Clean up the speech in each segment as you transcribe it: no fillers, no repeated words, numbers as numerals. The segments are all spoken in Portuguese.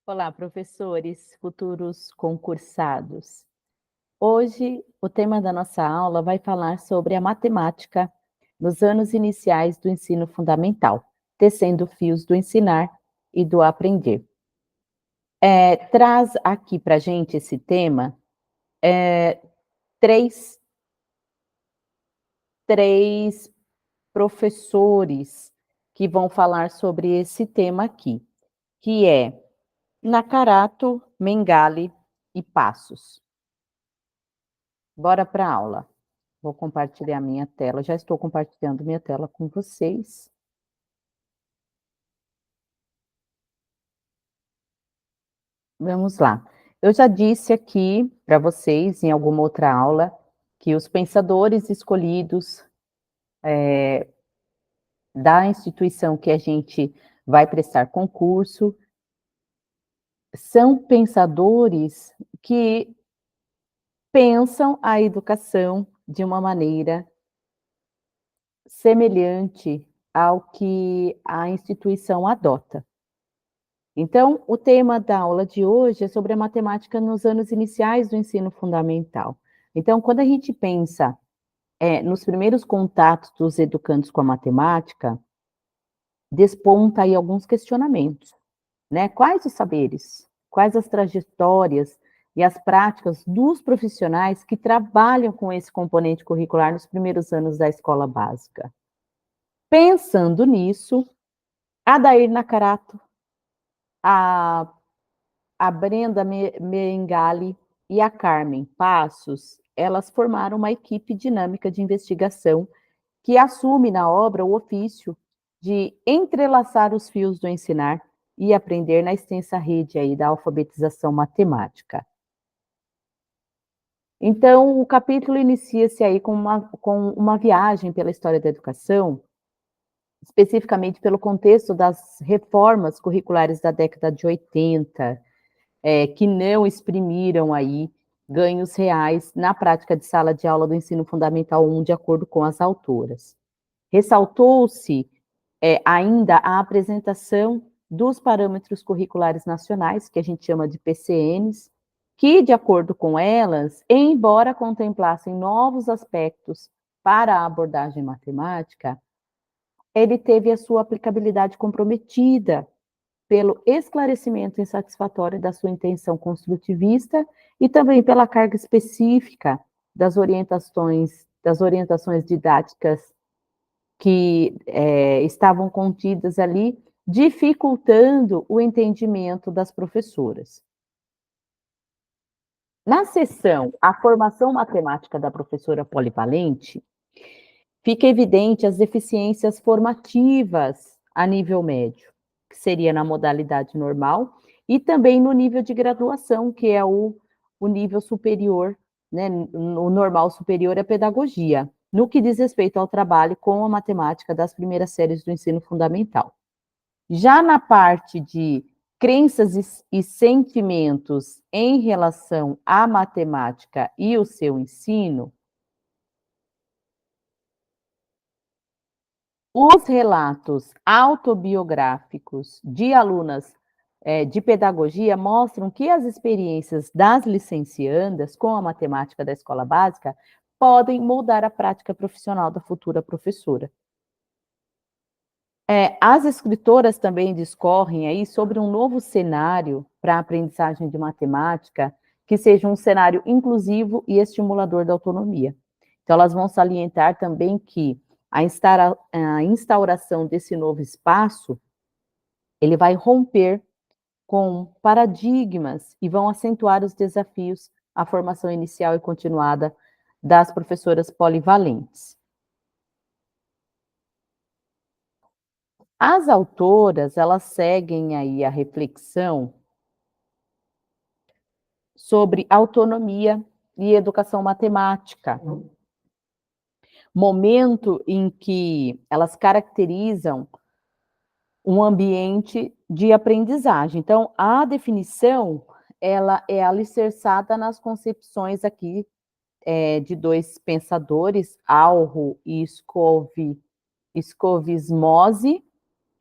Olá, professores, futuros concursados. Hoje, o tema da nossa aula vai falar sobre a matemática nos anos iniciais do ensino fundamental, tecendo fios do ensinar e do aprender. Traz aqui para a gente esse tema três, três professores que vão falar sobre esse tema aqui, que é Nakarato, Mengali e Passos. Bora para a aula. Vou compartilhar minha tela. Já estou compartilhando minha tela com vocês. Vamos lá. Eu já disse aqui para vocês, em alguma outra aula, que os pensadores escolhidos da instituição que a gente vai prestar concurso são pensadores que pensam a educação de uma maneira semelhante ao que a instituição adota. Então, o tema da aula de hoje é sobre a matemática nos anos iniciais do ensino fundamental. Então, quando a gente pensa nos primeiros contatos dos educandos com a matemática, desponta aí alguns questionamentos, né? Quais os saberes, quais as trajetórias e as práticas dos profissionais que trabalham com esse componente curricular nos primeiros anos da escola básica? Pensando nisso, Adair Nakarato, a Brenda Mengali e a Carmen Passos, elas formaram uma equipe dinâmica de investigação que assume na obra o ofício de entrelaçar os fios do ensinar e aprender na extensa rede aí da alfabetização matemática. Então, o capítulo inicia-se aí com uma viagem pela história da educação, especificamente pelo contexto das reformas curriculares da década de 80, que não exprimiram aí ganhos reais na prática de sala de aula do ensino fundamental 1, de acordo com as autoras. Ressaltou-se ainda a apresentação dos parâmetros curriculares nacionais, que a gente chama de PCNs, que, de acordo com elas, embora contemplassem novos aspectos para a abordagem matemática, ele teve a sua aplicabilidade comprometida pelo esclarecimento insatisfatório da sua intenção construtivista e também pela carga específica das orientações didáticas que estavam contidas ali, dificultando o entendimento das professoras. Na seção A Formação Matemática da Professora Polivalente, fica evidente as deficiências formativas a nível médio, que seria na modalidade normal, e também no nível de graduação, que é o nível superior, né, o normal superior à pedagogia, no que diz respeito ao trabalho com a matemática das primeiras séries do ensino fundamental. Já na parte de crenças e sentimentos em relação à matemática e o seu ensino, os relatos autobiográficos de alunas de pedagogia mostram que as experiências das licenciandas com a matemática da escola básica podem moldar a prática profissional da futura professora. As escritoras também discorrem aí sobre um novo cenário para a aprendizagem de matemática, que seja um cenário inclusivo e estimulador da autonomia. Então, elas vão salientar também que a instauração desse novo espaço, ele vai romper com paradigmas e vão acentuar os desafios à formação inicial e continuada das professoras polivalentes. As autoras, elas seguem aí a reflexão sobre autonomia e educação matemática, momento em que elas caracterizam um ambiente de aprendizagem. Então, a definição, ela é alicerçada nas concepções aqui de dois pensadores, Alro e Scovismose,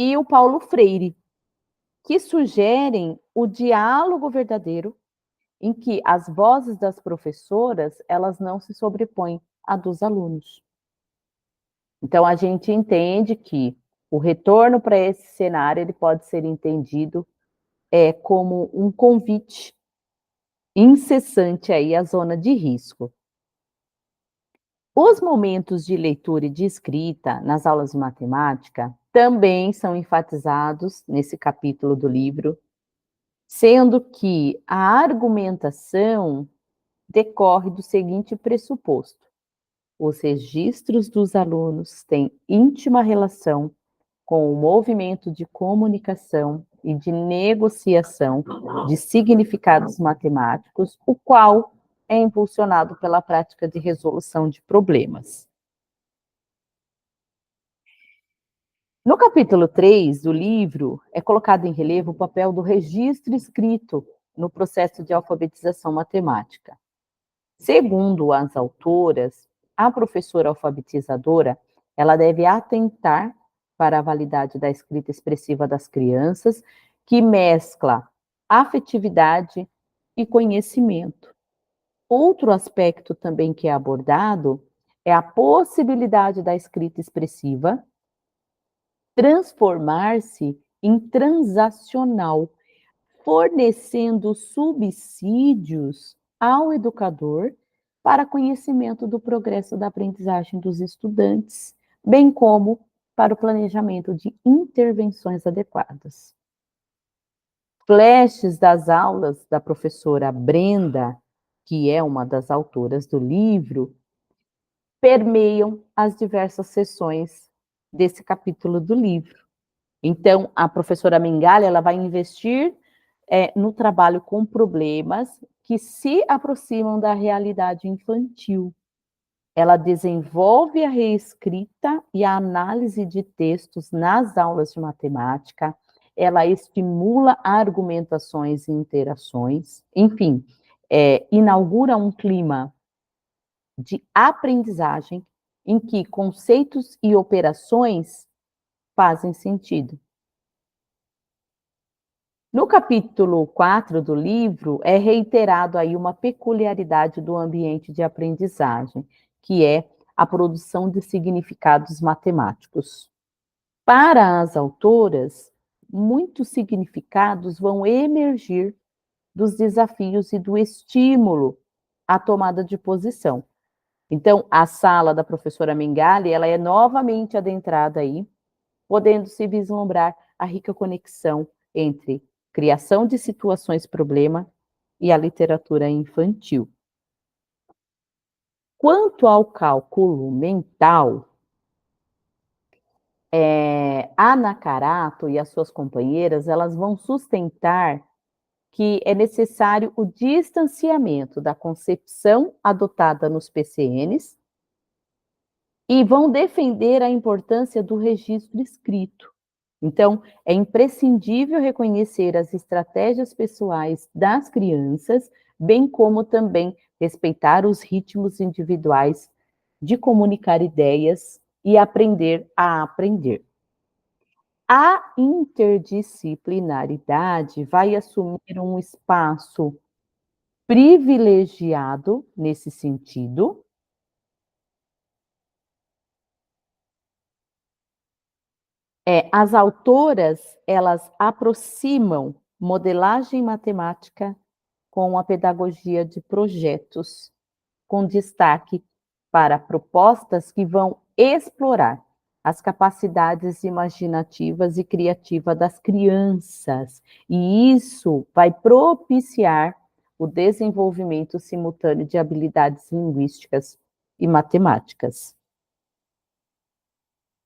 e o Paulo Freire, que sugerem o diálogo verdadeiro, em que as vozes das professoras, elas não se sobrepõem à dos alunos. Então a gente entende que o retorno para esse cenário, ele pode ser entendido, como um convite incessante aí à zona de risco. Os momentos de leitura e de escrita nas aulas de matemática também são enfatizados nesse capítulo do livro, sendo que a argumentação decorre do seguinte pressuposto: os registros dos alunos têm íntima relação com o movimento de comunicação e de negociação de significados matemáticos, o qual é impulsionado pela prática de resolução de problemas. No capítulo 3 do livro, é colocado em relevo o papel do registro escrito no processo de alfabetização matemática. Segundo as autoras, a professora alfabetizadora, ela deve atentar para a validade da escrita expressiva das crianças, que mescla afetividade e conhecimento. Outro aspecto também que é abordado é a possibilidade da escrita expressiva transformar-se em transacional, fornecendo subsídios ao educador para conhecimento do progresso da aprendizagem dos estudantes, bem como para o planejamento de intervenções adequadas. Flashes das aulas da professora Brenda, que é uma das autoras do livro, permeiam as diversas sessões desse capítulo do livro. Então, a professora Mingalha, ela vai investir no trabalho com problemas que se aproximam da realidade infantil. Ela desenvolve a reescrita e a análise de textos nas aulas de matemática, ela estimula argumentações e interações, enfim, inaugura um clima de aprendizagem em que conceitos e operações fazem sentido. No capítulo 4 do livro, é reiterado aí uma peculiaridade do ambiente de aprendizagem, que é a produção de significados matemáticos. Para as autoras, muitos significados vão emergir dos desafios e do estímulo à tomada de posição. Então, a sala da professora Mengali, ela é novamente adentrada aí, podendo se vislumbrar a rica conexão entre criação de situações-problema e a literatura infantil. Quanto ao cálculo mental, a Nakarato e as suas companheiras, elas vão sustentar que é necessário o distanciamento da concepção adotada nos PCNs e vão defender a importância do registro escrito. Então, é imprescindível reconhecer as estratégias pessoais das crianças, bem como também respeitar os ritmos individuais de comunicar ideias e aprender a aprender. A interdisciplinaridade vai assumir um espaço privilegiado nesse sentido. As autoras, elas aproximam modelagem matemática com a pedagogia de projetos, com destaque para propostas que vão explorar as capacidades imaginativas e criativas das crianças, e isso vai propiciar o desenvolvimento simultâneo de habilidades linguísticas e matemáticas.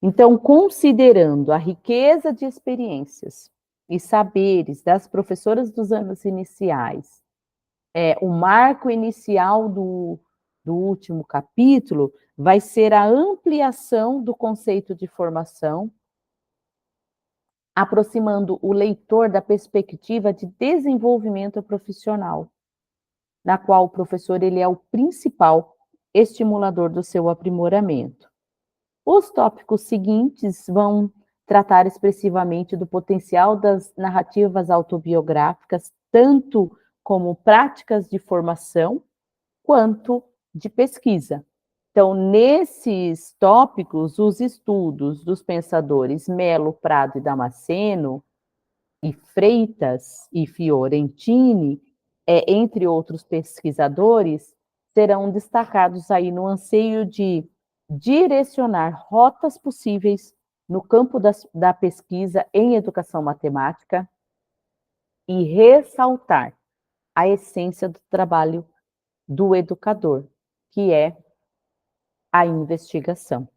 Então, considerando a riqueza de experiências e saberes das professoras dos anos iniciais, o marco inicial do último capítulo vai ser a ampliação do conceito de formação, aproximando o leitor da perspectiva de desenvolvimento profissional, na qual o professor ele é o principal estimulador do seu aprimoramento. Os tópicos seguintes vão tratar expressivamente do potencial das narrativas autobiográficas, tanto como práticas de formação, quanto de pesquisa. Então, nesses tópicos, os estudos dos pensadores Melo, Prado e Damasceno, e Freitas e Fiorentini, entre outros pesquisadores, serão destacados aí no anseio de direcionar rotas possíveis no campo da pesquisa em educação matemática e ressaltar a essência do trabalho do educador, que é a investigação.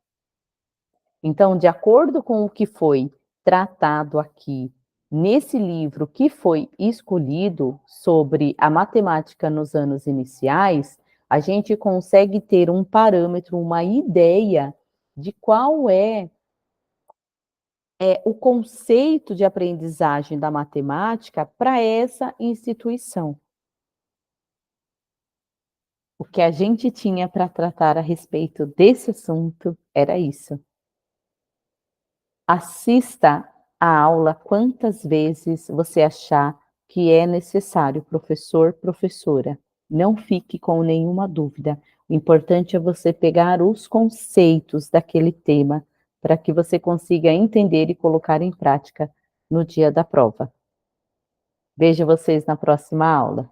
Então, de acordo com o que foi tratado aqui nesse livro que foi escolhido sobre a matemática nos anos iniciais, a gente consegue ter um parâmetro, uma ideia de qual é o conceito de aprendizagem da matemática para essa instituição. O que a gente tinha para tratar a respeito desse assunto era isso. Assista a aula quantas vezes você achar que é necessário, professor, professora. Não fique com nenhuma dúvida. O importante é você pegar os conceitos daquele tema para que você consiga entender e colocar em prática no dia da prova. Vejo vocês na próxima aula.